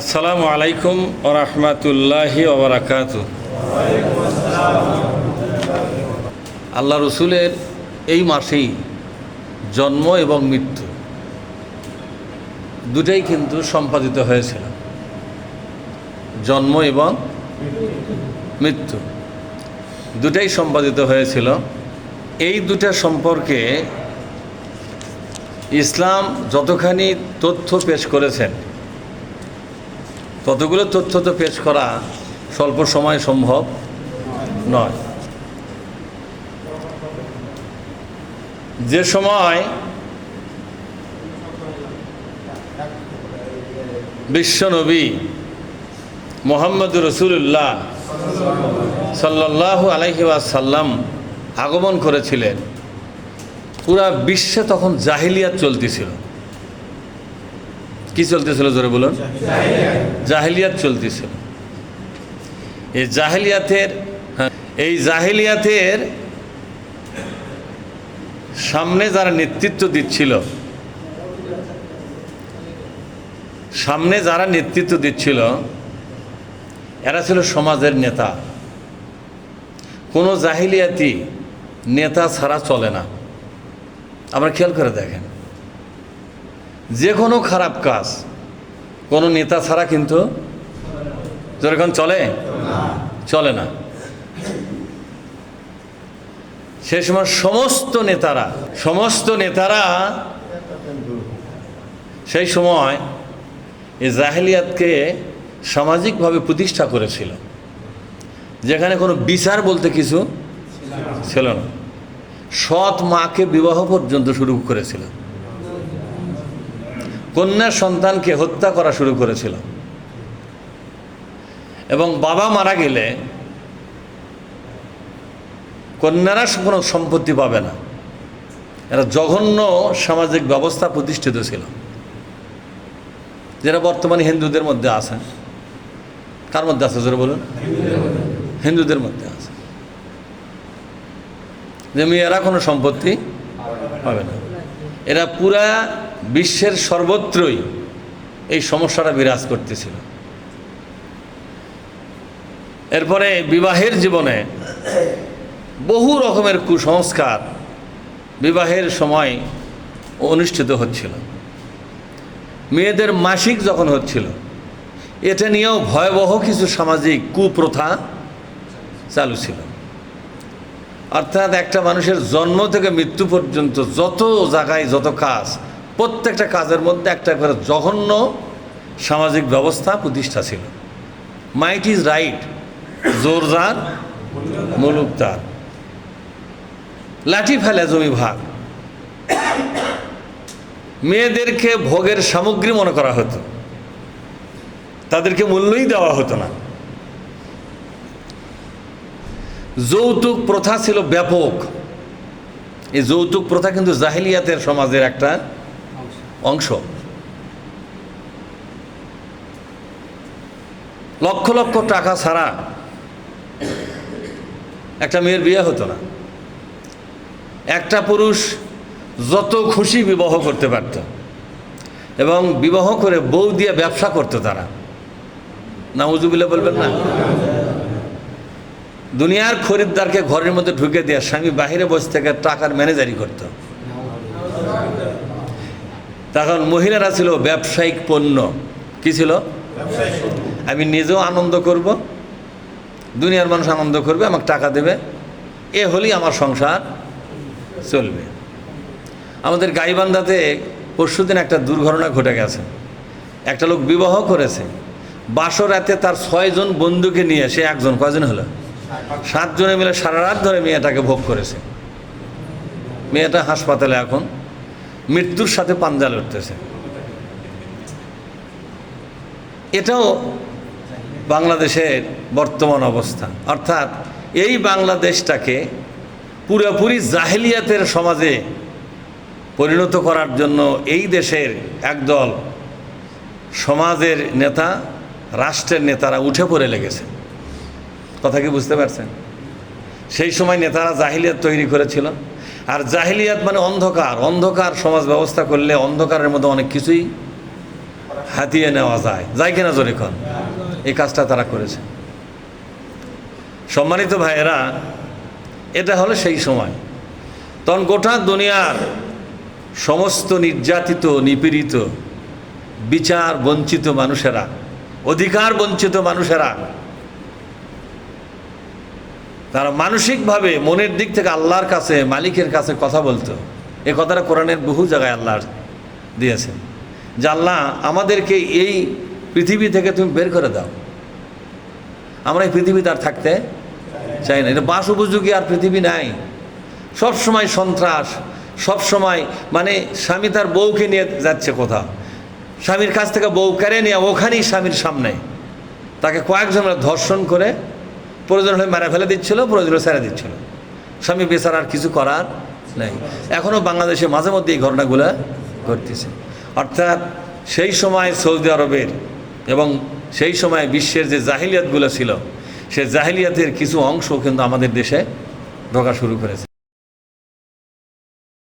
আসসালামু আলাইকুম ওয়া রাহমাতুল্লাহি ওয়া বারাকাতুহু। আল্লাহ রসুলের এই মাসেই জন্ম এবং মৃত্যু দুটাই কিন্তু সম্পাদিত হয়েছিল, জন্ম এবং মৃত্যু দুটাই সম্পাদিত হয়েছিল। এই দুটা সম্পর্কে ইসলাম যতখানি তথ্য পেশ করেছেন ততগুলো তথ্য তো পেশ করা স্বল্প সময় সম্ভব নয়। যে সময় বিশ্বনবী মুহাম্মদুর রাসূলুল্লাহ সাল্লাল্লাহু আলাইহি ওয়াসাল্লাম আগমন করেছিলেন, পুরা বিশ্বে তখন জাহিলিয়াত চলতেছিল। কি চলতেছিল জোরে বলুন? জাহিলিয়াত চলতেছিল। এই জাহিলিয়াতের সামনে যারা নেতৃত্ব দিচ্ছিল এরা ছিল সমাজের নেতা। কোনো জাহিলিয়াতি নেতা ছাড়া চলে না। আপনারা খেয়াল করে দেখেন, যে কোনো খারাপ কাজ কোনো নেতা ছাড়া কিন্তু যেরকম চলে না। সে সময় সমস্ত নেতারা সেই সময় এই জাহেলিয়াতকে সামাজিকভাবে প্রতিষ্ঠা করেছিল, যেখানে কোনো বিচার বলতে কিছু ছিল না। সৎ মাকে বিবাহ পর্যন্ত শুরু করেছিল, কন্যা সন্তানকে হত্যা করা শুরু করেছিল, এবং বাবা মারা গেলে কন্যারা কোনো সম্পত্তি পাবে না। এরা জঘন্য সামাজিক ব্যবস্থা প্রতিষ্ঠিত ছিল, যেটা বর্তমানে হিন্দুদের মধ্যে আছে। কার মধ্যে আছে জোরে বলুন? হিন্দুদের মধ্যে আছে, যে মেয়েরা কোনো সম্পত্তি পাবে না। এরা পুরা বিশ্বের সর্বত্রই এই সমস্যাটা বিরাজ করতেছিল। এরপরে বিবাহের জীবনে বহু রকমের কুসংস্কার বিবাহের সময় অনুষ্ঠিত হচ্ছিল। মেয়েদের মাসিক যখন হচ্ছিল, এটা নিয়েও ভয়াবহ কিছু সামাজিক কুপ্রথা চালু ছিল। অর্থাৎ একটা মানুষের জন্ম থেকে মৃত্যু পর্যন্ত যত জায়গায় যত কাজ, প্রত্যেকটা কাজের মধ্যে একটা করে জঘন্য সামাজিক ব্যবস্থা প্রতিষ্ঠা ছিল। মাইট ইজ রাইট, জোর যার মুলুক তার। লাঠি ফেলে জমি ভাগ। মেয়েদেরকে ভোগের সামগ্রী মনে করা হতো, তাদেরকে মূল্যই দেওয়া হতো না। যৌতুক প্রথা ছিল ব্যাপক। এই যৌতুক প্রথা কিন্তু জাহিলিয়াতের সমাজের একটা অংশ। লক্ষ লক্ষ টাকা ছাড়া একটা মেয়ের বিয়ে হতো না। একটা পুরুষ যত খুশি বিবাহ করতে পারত, এবং বিবাহ করে বউ দিয়ে ব্যবসা করতো তারা। নাউজুবিল্লাহ বলবেন না? দুনিয়ার খরিদ্দারকে ঘরের মধ্যে ঢুকে দিয়ে স্বামী বাহিরে বসে থেকে টাকার ম্যানেজারি করত। তখন মহিলারা ছিল ব্যবসায়িক পণ্য। কি ছিল? আমি নিজেও আনন্দ করব, দুনিয়ার মানুষ আনন্দ করবে, আমাকে টাকা দেবে, এ হলেই আমার সংসার চলবে। আমাদের গাইবান্ধাতে পরশুদিন একটা দুর্ঘটনা ঘটে গেছে। একটা লোক বিবাহ করেছে, বাসর রাতে তার 6 জন বন্ধুকে নিয়ে, সে একজন, কয়জন হলো? 7 জনে মিলে সারা রাত ধরে মেয়েটাকে ভোগ করেছে। মেয়েটা হাসপাতালে এখন মৃত্যুর সাথে পাঞ্জা লড়তেছে। এটাও বাংলাদেশের বর্তমান অবস্থা। অর্থাৎ এই বাংলাদেশটাকে পুরোপুরি জাহেলিয়াতের সমাজে পরিণত করার জন্য এই দেশের একদল সমাজের নেতা, রাষ্ট্রের নেতারা উঠে পড়ে লেগেছে। কথা কি বুঝতে পারছেন? সেই সময় নেতারা জাহিলিয়াত তৈরি করেছিল। আর জাহিলিয়াত মানে অন্ধকার। অন্ধকার সমাজ ব্যবস্থা করলে অন্ধকারের মধ্যে অনেক কিছুই হাতিয়ে নেওয়া যায়, যায় কিনা জোরে কোন? এই কাজটা তারা করেছে। সম্মানিত ভাইয়েরা, এটা হলো সেই সময়, তখন গোটা দুনিয়ার সমস্ত নির্যাতিত, নিপীড়িত, বিচার বঞ্চিত মানুষেরা, অধিকার বঞ্চিত মানুষেরা, তারা মানসিকভাবে মনের দিক থেকে আল্লাহর কাছে, মালিকের কাছে কথা বলতো। এই কথাটা কোরআনের বহু জায়গায় আল্লাহ দিয়েছেন যে আল্লাহ আমাদেরকে এই পৃথিবী থেকে তুমি বের করে দাও, আমরা এই পৃথিবীতে আর থাকতে চাই না। এটা বাস উপযোগী আর পৃথিবী নাই। সব সময় সন্ত্রাস, সব সময় মানে স্বামী তার বউকে নিয়ে যাচ্ছে কোথাও, স্বামীর কাছ থেকে বউ কেড়ে নিয়ে ওখানেই স্বামীর সামনে তাকে কয়েকজন ধর্ষণ করে প্রয়োজন হয়ে মেরে ফেলে দিচ্ছিল, প্রয়োজন হয়ে ছেড়ে দিচ্ছিল। স্বামী বেচার আর কিছু করার নেই। এখনও বাংলাদেশে মাঝে মধ্যে এই ঘটনাগুলো ঘটতেছে। অর্থাৎ সেই সময় সৌদি আরবের এবং সেই সময় বিশ্বের যে জাহিলিয়াতগুলো ছিল, সে জাহিলিয়াতের কিছু অংশ কিন্তু আমাদের দেশে ঢোকা শুরু করেছে।